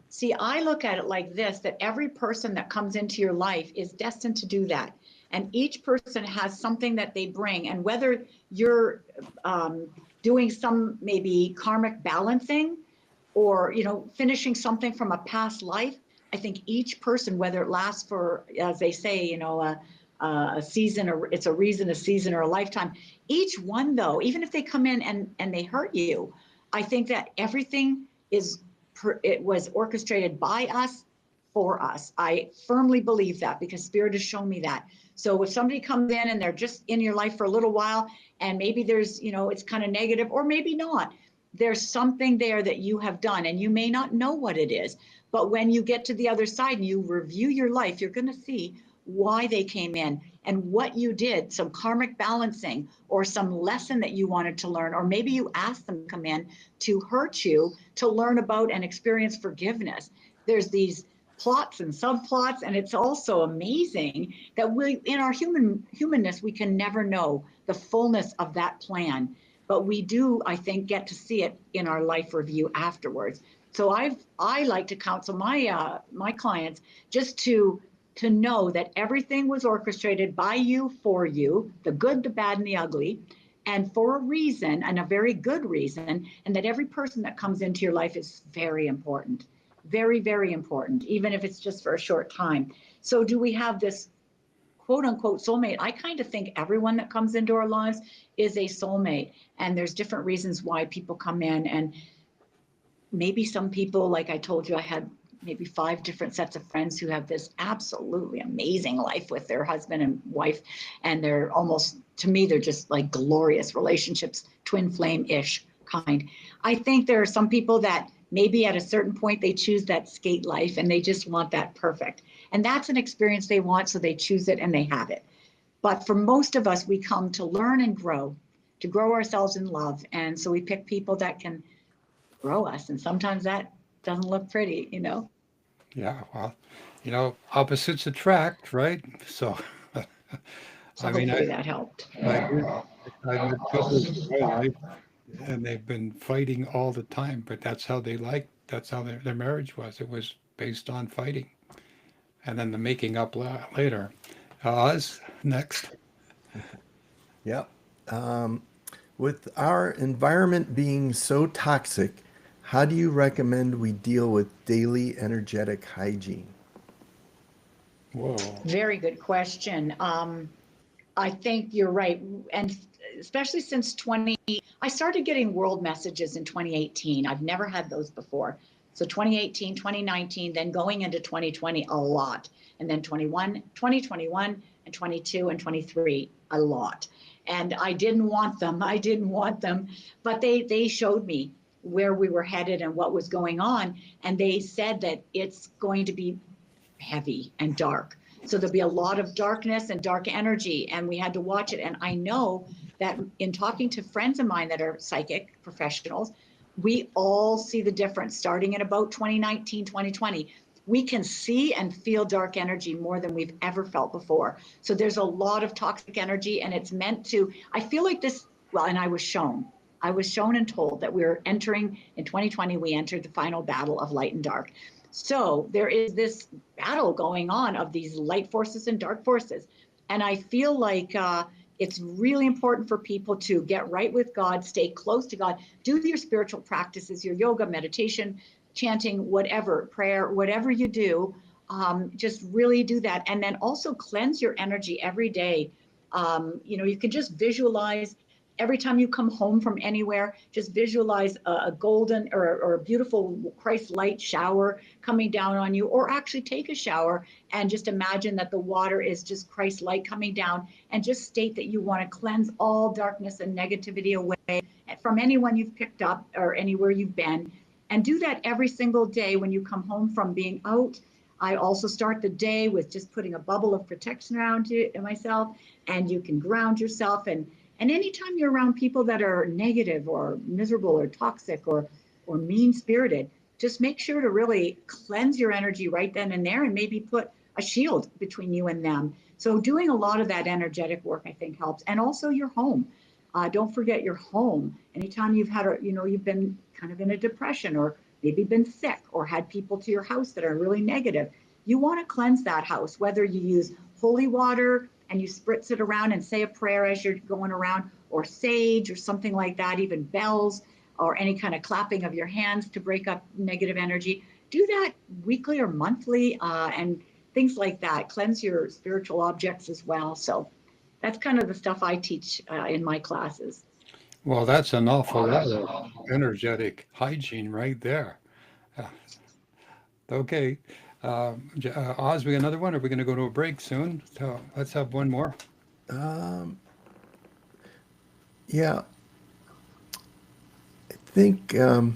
see, I look at it like this, that every person that comes into your life is destined to do that. And each person has something that they bring. And whether you're doing some maybe karmic balancing or, finishing something from a past life, I think each person, whether it lasts for, as they say, a season, or it's a reason, a season, or a lifetime, each one though, even if they come in and they hurt you, I think that everything it was orchestrated by us for us. I firmly believe that because Spirit has shown me that. So if somebody comes in and they're just in your life for a little while, and maybe there's, it's kind of negative, or maybe not, there's something there that you have done, and you may not know what it is. But when you get to the other side and you review your life, you're going to see why they came in and what you did, some karmic balancing or some lesson that you wanted to learn, or maybe you asked them to come in to hurt you to learn about and experience forgiveness. There's these plots and subplots, and it's also amazing that we, in our humanness, we can never know the fullness of that plan, but we do, I think, get to see it in our life review afterwards. So I like to counsel my clients just to know that everything was orchestrated by you, for you, the good, the bad, and the ugly, and for a reason, and a very good reason, and that every person that comes into your life is very important, very, very important, even if it's just for a short time. So do we have this quote unquote soulmate? I kind of think everyone that comes into our lives is a soulmate, and there's different reasons why people come in. And maybe some people, like I told you, I had maybe 5 different sets of friends who have this absolutely amazing life with their husband and wife, and they're almost, to me, they're just like glorious relationships, twin flame-ish kind. I think there are some people that maybe at a certain point they choose that skate life and they just want that perfect, and that's an experience they want, so they choose it and they have it. But for most of us, we come to learn and grow, to grow ourselves in love, and so we pick people that can grow us, and sometimes that doesn't look pretty. Yeah, well, opposites attract, right? So, So I mean, hopefully that helped. I did, I've met couples in my life, and they've been fighting all the time, but that's how their marriage was. It was based on fighting, and then the making up later. Oz, next. Yep. Um, with our environment being so toxic, how do you recommend we deal with daily energetic hygiene? Whoa. Very good question. I think you're right. And especially since I started getting world messages in 2018. I've never had those before. So 2018, 2019, then going into 2020, a lot. And then 2021, and 22 and 23, a lot. And I didn't want them. I didn't want them. But they showed me where we were headed and what was going on. And they said that it's going to be heavy and dark. So there'll be a lot of darkness and dark energy, and we had to watch it. And I know that in talking to friends of mine that are psychic professionals, we all see the difference starting in about 2019, 2020. We can see and feel dark energy more than we've ever felt before. So there's a lot of toxic energy, and it's meant to, I feel like this, well, and I was shown and told that we're entering in 2020, we entered the final battle of light and dark. So there is this battle going on of these light forces and dark forces. And I feel like it's really important for people to get right with God, stay close to God, do your spiritual practices, your yoga, meditation, chanting, whatever, prayer, whatever you do, just really do that. And then also cleanse your energy every day. You can just visualize every time you come home from anywhere, just visualize a golden or a beautiful Christ light shower coming down on you, or actually take a shower and just imagine that the water is just Christ light coming down, and just state that you want to cleanse all darkness and negativity away from anyone you've picked up or anywhere you've been. And do that every single day when you come home from being out. I also start the day with just putting a bubble of protection around you and myself, and you can ground yourself And anytime you're around people that are negative or miserable or toxic or mean-spirited, just make sure to really cleanse your energy right then and there and maybe put a shield between you and them. So doing a lot of that energetic work, I think, helps. And also your home. Don't forget your home. Anytime you've had you've been kind of in a depression or maybe been sick or had people to your house that are really negative, you want to cleanse that house, whether you use holy water and you spritz it around and say a prayer as you're going around, or sage or something like that, even bells or any kind of clapping of your hands to break up negative energy. Do that weekly or monthly, and things like that. Cleanse your spiritual objects as well. So that's kind of the stuff I teach in my classes. Well, that's an awful lot of energetic hygiene right there. Uh, Okay. Oz, we got another one? Or are we going to go to a break soon? So let's have one more. Um, yeah, I think that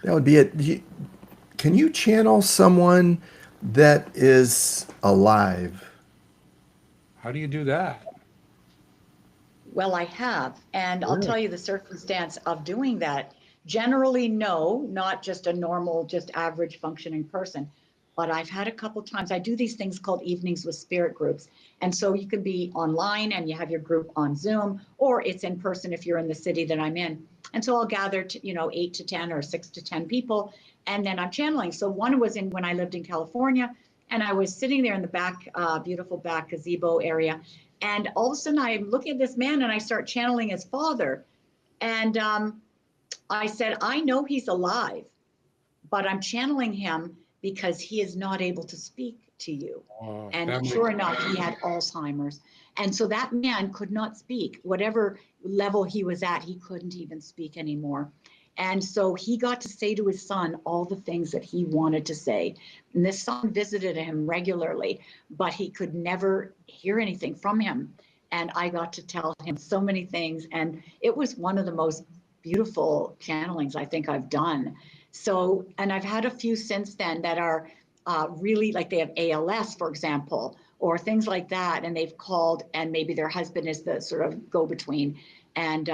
would be it. Can you channel someone that is alive? How do you do that? Well, I have, and I'll Really? tell you the circumstance of doing that. Generally, no, not just a normal, just average functioning person. But I've had a couple times, I do these things called evenings with spirit groups. And so you can be online and you have your group on Zoom, or it's in person if you're in the city that I'm in. And so I'll gather, 8 to 10 or 6 to 10 people, and then I'm channeling. So one was in when I lived in California, and I was sitting there in the back, beautiful back gazebo area. And all of a sudden, I look at this man and I start channeling his father. And I said, I know he's alive, but I'm channeling him because he is not able to speak to you. And That sure makes enough, he had Alzheimer's. And so that man could not speak. Whatever level he was at, he couldn't even speak anymore. And so he got to say to his son all the things that he wanted to say. And this son visited him regularly, but he could never hear anything from him. And I got to tell him so many things. And it was one of the most beautiful channelings I think I've done. So, and I've had a few since then that are really like they have ALS, for example, or things like that. And they've called, and maybe their husband is the sort of go between. And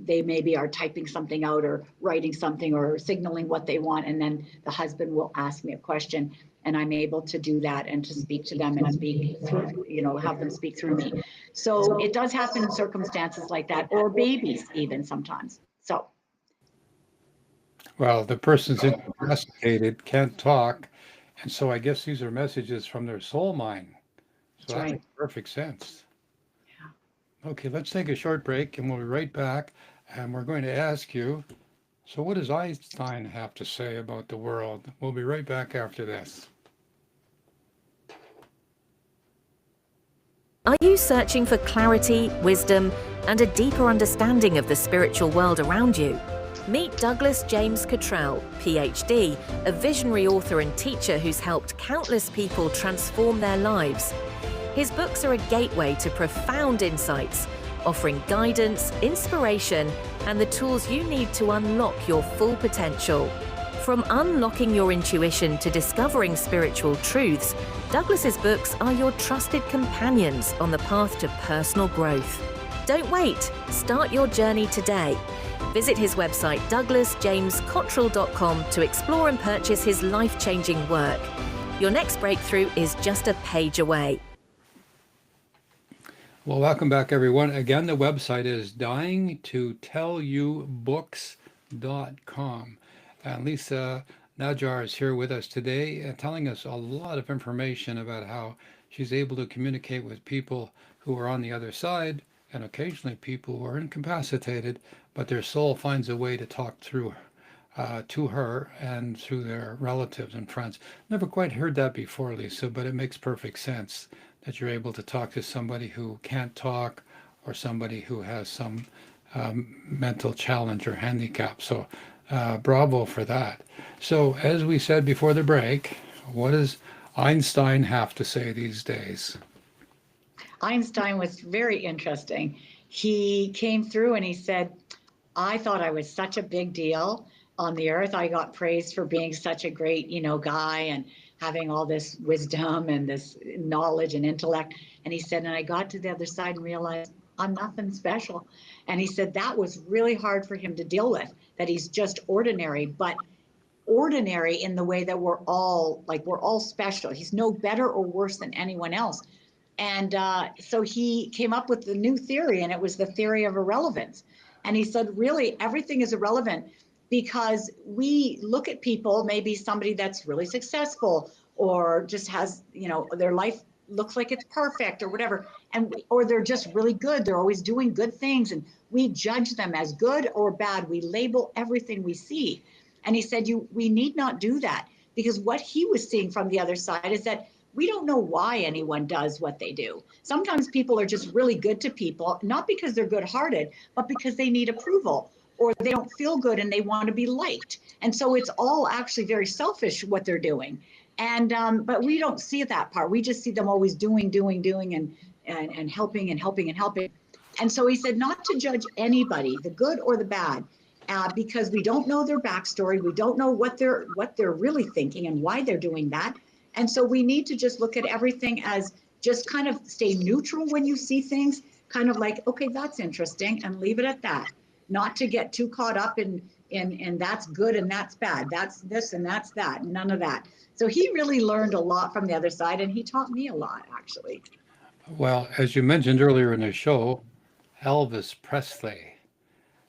they maybe are typing something out or writing something or signaling what they want. And then the husband will ask me a question, and I'm able to do that and to speak to them and speak through, have them speak through me. So it does happen in circumstances like that, or babies even sometimes. So Well, the person's incapacitated, can't talk, and so I guess these are messages from their soul mind. So that's that right. makes perfect sense. Okay, let's take a short break and we'll be right back. And we're going to ask you, so what does Einstein have to say about the world? We'll be right back after this. Are you searching for clarity, wisdom, and a deeper understanding of the spiritual world around you? Meet Douglas James Cottrell, PhD, a visionary author and teacher who's helped countless people transform their lives. His books are a gateway to profound insights, offering guidance, inspiration, and the tools you need to unlock your full potential. From unlocking your intuition to discovering spiritual truths, Douglas's books are your trusted companions on the path to personal growth. Don't wait. Start your journey today. Visit his website douglasjamescottrell.com to explore and purchase his life-changing work. Your next breakthrough is just a page away. Well, welcome back, everyone. Again, the website is dyingtotellyouBooks.com. And Lisa Najjar is here with us today, telling us a lot of information about how she's able to communicate with people who are on the other side, and occasionally people who are incapacitated, but their soul finds a way to talk through to her and through their relatives and friends. Never quite heard that before, Lisa, but it makes perfect sense that you're able to talk to somebody who can't talk or somebody who has some mental challenge or handicap. So bravo for that. So as we said before the break, what does Einstein have to say these days? Einstein was very interesting. He came through and he said, I thought I was such a big deal on the earth. I got praised for being such a great, guy and having all this wisdom and this knowledge and intellect. And he said, and I got to the other side and realized I'm nothing special. And he said that was really hard for him to deal with, that he's just ordinary, but ordinary in the way that we're all special. He's no better or worse than anyone else. And so he came up with the new theory, and it was the theory of irrelevance. And he said, really, everything is irrelevant because we look at people, maybe somebody that's really successful or just has, their life looks like it's perfect or whatever, or they're just really good. They're always doing good things, and we judge them as good or bad. We label everything we see. And he said, we need not do that, because what he was seeing from the other side is that we don't know why anyone does what they do. Sometimes people are just really good to people, not because they're good-hearted, but because they need approval, or they don't feel good and they want to be liked. And so it's all actually very selfish what they're doing. And but we don't see that part. We just see them always doing, and helping and helping and helping. And so he said not to judge anybody, the good or the bad, because we don't know their backstory. We don't know what they're really thinking and why they're doing that. And so we need to just look at everything as just kind of stay neutral when you see things, kind of like, okay, that's interesting, and leave it at that. Not to get too caught up in that's good and that's bad. That's this and that's that. None of that. So he really learned a lot from the other side, and he taught me a lot, actually. Well, as you mentioned earlier in the show, Elvis Presley.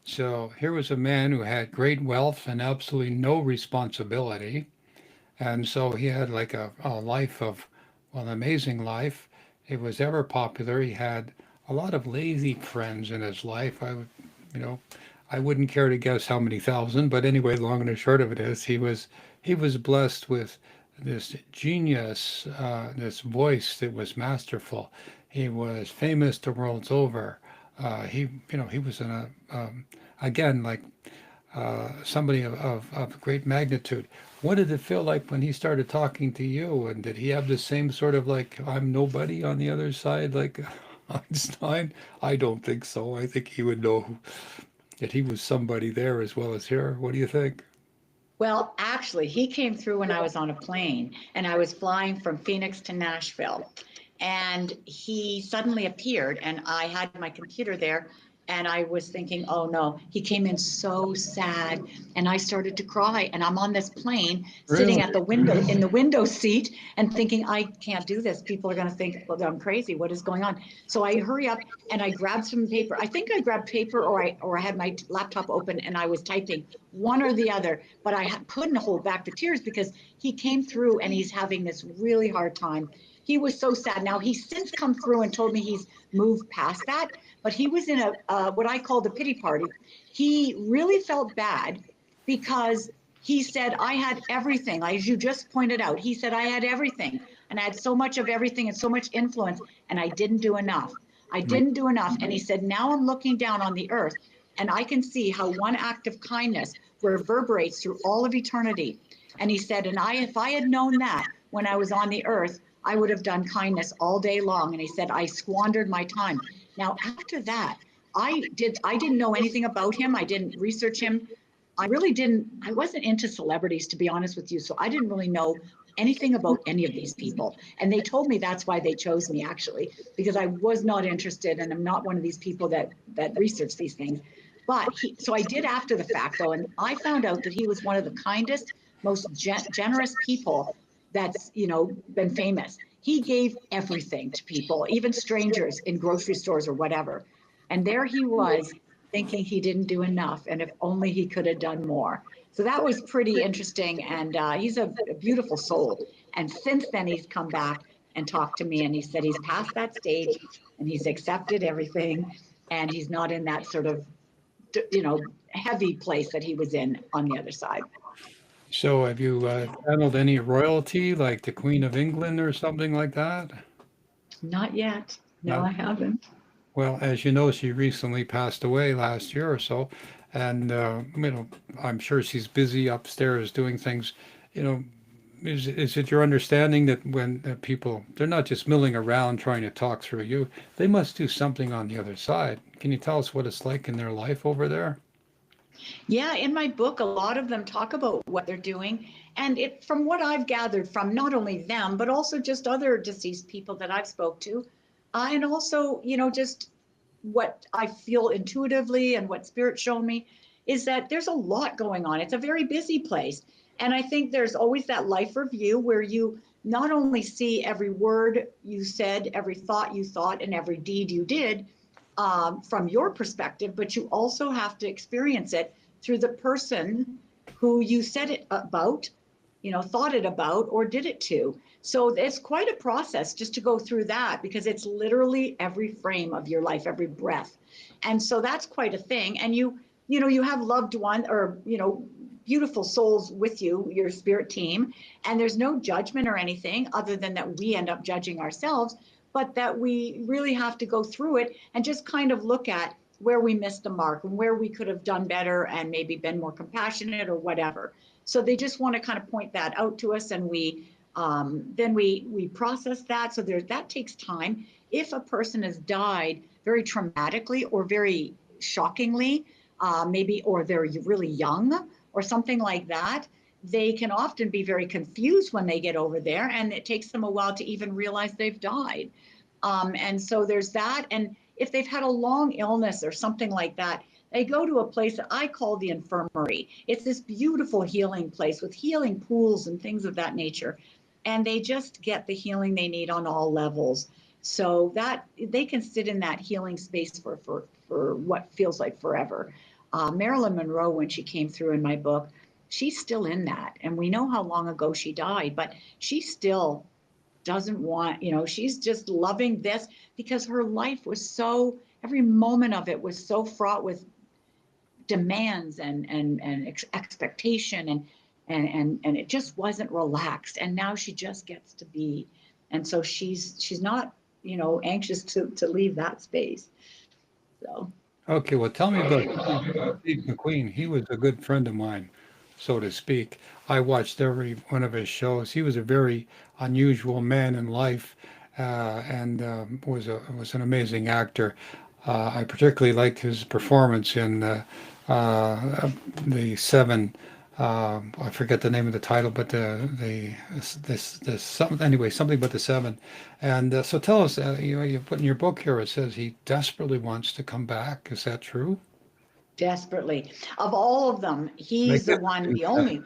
So here was a man who had great wealth and absolutely no responsibility. And so he had like a life of, well, an amazing life. He was ever popular. He had a lot of lazy friends in his life. You know, I wouldn't care to guess how many thousand, but anyway, long and the short of it is, he was blessed with this genius, this voice that was masterful. He was famous the world's over. He was in again, like somebody of great magnitude. What did it feel like when he started talking to you? And did he have the same sort of like, I'm nobody on the other side, like Einstein? I don't think so. I think he would know that he was somebody there as well as here. What do you think? Well, actually, he came through when I was on a plane, and I was flying from Phoenix to Nashville. And he suddenly appeared, and I had my computer there, and I was thinking, oh no, he came in so sad. And I started to cry, and I'm on this plane sitting Really? at the window in the window seat and thinking, I can't do this. People are going to think, well, I'm crazy. What is going on? So I hurry up and I grabbed some paper. I think I grabbed paper, or I had my laptop open and I was typing, one or the other, but I couldn't hold back the tears because he came through and he's having this really hard time. He was so sad. Now he's since come through and told me he's moved past that, but he was in a what I call the pity party. He really felt bad because he said, I had everything, as you just pointed out. He said, I had everything, and I had so much of everything and so much influence, and I didn't do enough. I didn't do enough. And he said, now I'm looking down on the earth, and I can see how one act of kindness reverberates through all of eternity. And he said, and if I had known that when I was on the earth, I would have done kindness all day long. And he said, I squandered my time. Now, after that, I didn't know anything about him. I didn't research him. I wasn't into celebrities, to be honest with you. So I didn't really know anything about any of these people. And they told me that's why they chose me, actually, because I was not interested, and I'm not one of these people that research these things. But so I did after the fact, though, and I found out that he was one of the kindest, most generous people that's, been famous. He gave everything to people, even strangers in grocery stores or whatever. And there he was thinking he didn't do enough, and if only he could have done more. So that was pretty interesting. And he's a beautiful soul. And since then, he's come back and talked to me, and he said he's past that stage and he's accepted everything. And he's not in that sort of, heavy place that he was in on the other side. So have you channeled any royalty like the Queen of England or something like that? Not yet. No, Not, I haven't. well, as you know, she recently passed away last year or so. And, I'm sure she's busy upstairs doing things. You know, is it your understanding that when people, they're not just milling around trying to talk through you, they must do something on the other side. Can you tell us what it's like in their life over there? Yeah, in my book, a lot of them talk about what they're doing. And from what I've gathered from not only them, but also just other deceased people that I've spoke to, and also, just what I feel intuitively and what Spirit showed me is that there's a lot going on. It's a very busy place. And I think there's always that life review where you not only see every word you said, every thought you thought, and every deed you did from your perspective, but you also have to experience it through the person who you said it about, thought it about, or did it to. So it's quite a process just to go through that, because it's literally every frame of your life, every breath. And so that's quite a thing. And you have loved one, or, beautiful souls with you, your spirit team, and there's no judgment or anything other than that we end up judging ourselves, but that we really have to go through it and just kind of look at where we missed the mark and where we could have done better and maybe been more compassionate or whatever. So they just want to kind of point that out to us, and then we process that. So that takes time. If a person has died very traumatically or very shockingly, maybe, or they're really young or something like that, they can often be very confused when they get over there, and it takes them a while to even realize they've died. And so there's that. And if they've had a long illness or something like that, they go to a place that I call the infirmary. It's this beautiful healing place with healing pools and things of that nature. And they just get the healing they need on all levels. So that they can sit in that healing space for what feels like forever. Marilyn Monroe, when she came through in my book, she's still in that. And we know how long ago she died, but she still doesn't want, she's just loving this because her life was so, every moment of it was so fraught with demands and expectation, and it just wasn't relaxed. And now she just gets to be. And so she's not, anxious to leave that space. So. Okay, well, tell me about Steve McQueen. He was a good friend of mine, so to speak. I watched every one of his shows. He was a very unusual man in life, and was an amazing actor. I particularly liked his performance in the Seven. I forget the name of the title, but this some anyway, something but the Seven. And so tell us, you put in your book here, it says he desperately wants to come back. Is that true? Desperately. Of all of them, he's the one, the only.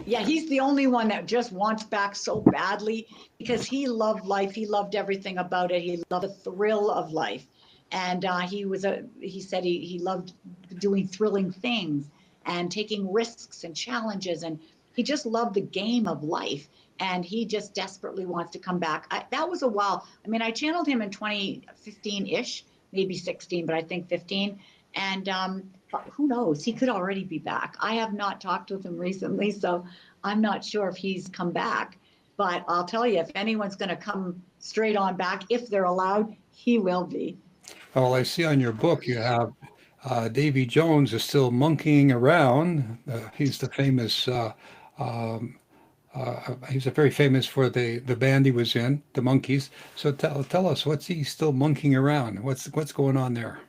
Yeah, he's the only one that just wants back so badly because he loved life. He loved everything about it. He loved the thrill of life. And he said he loved doing thrilling things and taking risks and challenges. And he just loved the game of life. And he just desperately wants to come back. That was a while. I mean, I channeled him in 2015-ish, maybe 16, but I think 15. And who knows? He could already be back. I have not talked with him recently, so I'm not sure if he's come back. But I'll tell you, if anyone's going to come straight on back, if they're allowed, he will be. Well, I see on your book you have Davy Jones is still monkeying around. He's the famous. He's a very famous for the band he was in, the Monkees. So tell us, what's he still monkeying around? What's going on there?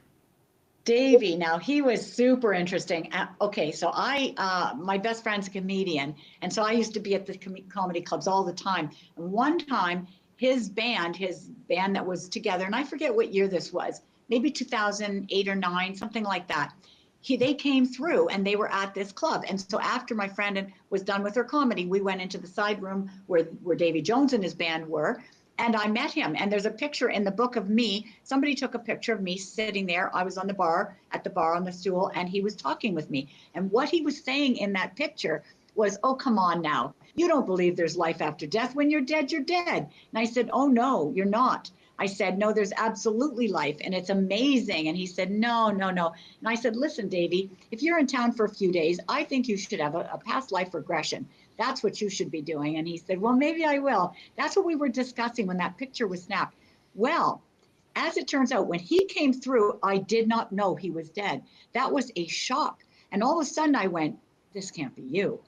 Davey, now he was super interesting. Okay, so my best friend's a comedian, and so I used to be at the comedy clubs all the time. And one time, his band that was together, and I forget what year this was, maybe 2008 or 9, something like that. They came through and they were at this club. And so after my friend was done with her comedy, we went into the side room where Davy Jones and his band were. And I met him. And there's a picture in the book of me. Somebody took a picture of me sitting there. I was at the bar on the stool, and he was talking with me. And what he was saying in that picture was, "Oh, come on now. You don't believe there's life after death. When you're dead, you're dead." And I said, "Oh, no, you're not." I said, "No, there's absolutely life, and it's amazing." And he said, "No, no, no." And I said, "Listen, Davey, if you're in town for a few days, I think you should have a past life regression. That's what you should be doing." And he said, "Well, maybe I will." That's what we were discussing when that picture was snapped. Well, as it turns out, when he came through, I did not know he was dead. That was a shock. And all of a sudden I went, "This can't be you.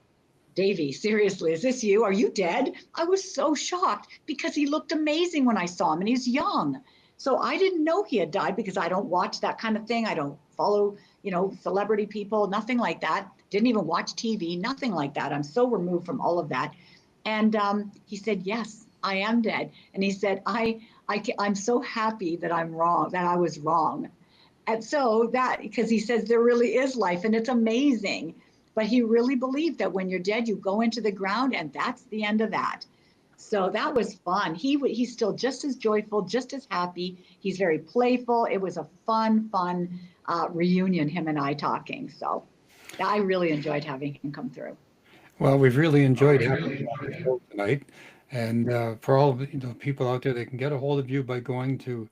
Davey, seriously, is this you? Are you dead?" I was so shocked because he looked amazing when I saw him, and he's young. So I didn't know he had died because I don't watch that kind of thing. I don't follow, celebrity people, nothing like that. Didn't even watch TV, nothing like that. I'm so removed from all of that. And he said, "Yes, I am dead." And he said, I'm so happy that I'm wrong, that I was wrong. And so that, because he says there really is life and it's amazing. But he really believed that when you're dead, you go into the ground and that's the end of that. So that was fun. He's still just as joyful, just as happy. He's very playful. It was a fun reunion, him and I talking. So I really enjoyed having him come through. Well, we've really enjoyed having you on the show tonight. And for all of the people out there, they can get a hold of you by going to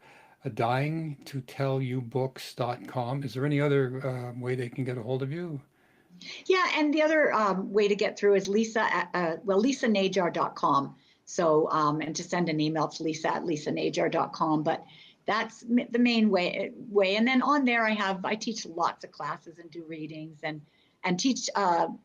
dyingtotellyoubooks.com. Is there any other way they can get a hold of you? Yeah, and the other way to get through is lisanajjar.com. So, and to send an email to lisa@lisanajjar.com. But that's the main way. And then on there, I teach lots of classes and do readings and teach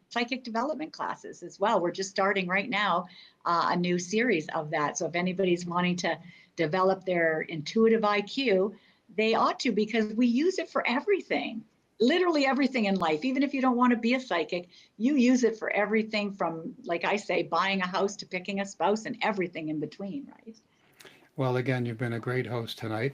psychic development classes as well. We're just starting right now a new series of that. So if anybody's wanting to develop their intuitive IQ, they ought to, because we use it for everything. Literally everything in life. Even if you don't want to be a psychic, you use it for everything from, like I say, buying a house to picking a spouse and everything in between, right? Well, again, you've been a great host tonight.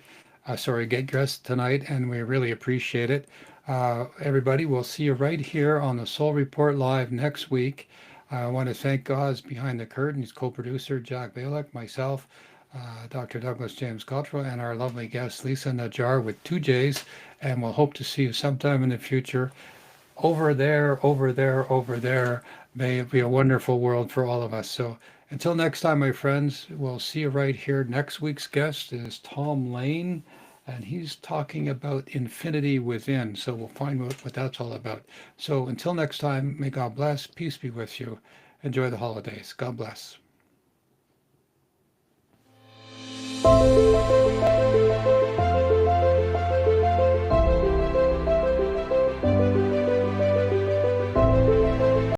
Great guest tonight, and we really appreciate it. Everybody, we'll see you right here on the Soul Report Live next week. I want to thank Gauze Behind the Curtain, his co-producer, Jack Balick, myself, Dr. Douglas James Cottrell, and our lovely guest, Lisa Najjar, with 2 J's. And we'll hope to see you sometime in the future. Over there, over there, over there. May it be a wonderful world for all of us. So until next time, my friends, we'll see you right here. Next week's guest is Tom Lane, and he's talking about infinity within. So we'll find what that's all about. So until next time, may God bless. Peace be with you. Enjoy the holidays. God bless.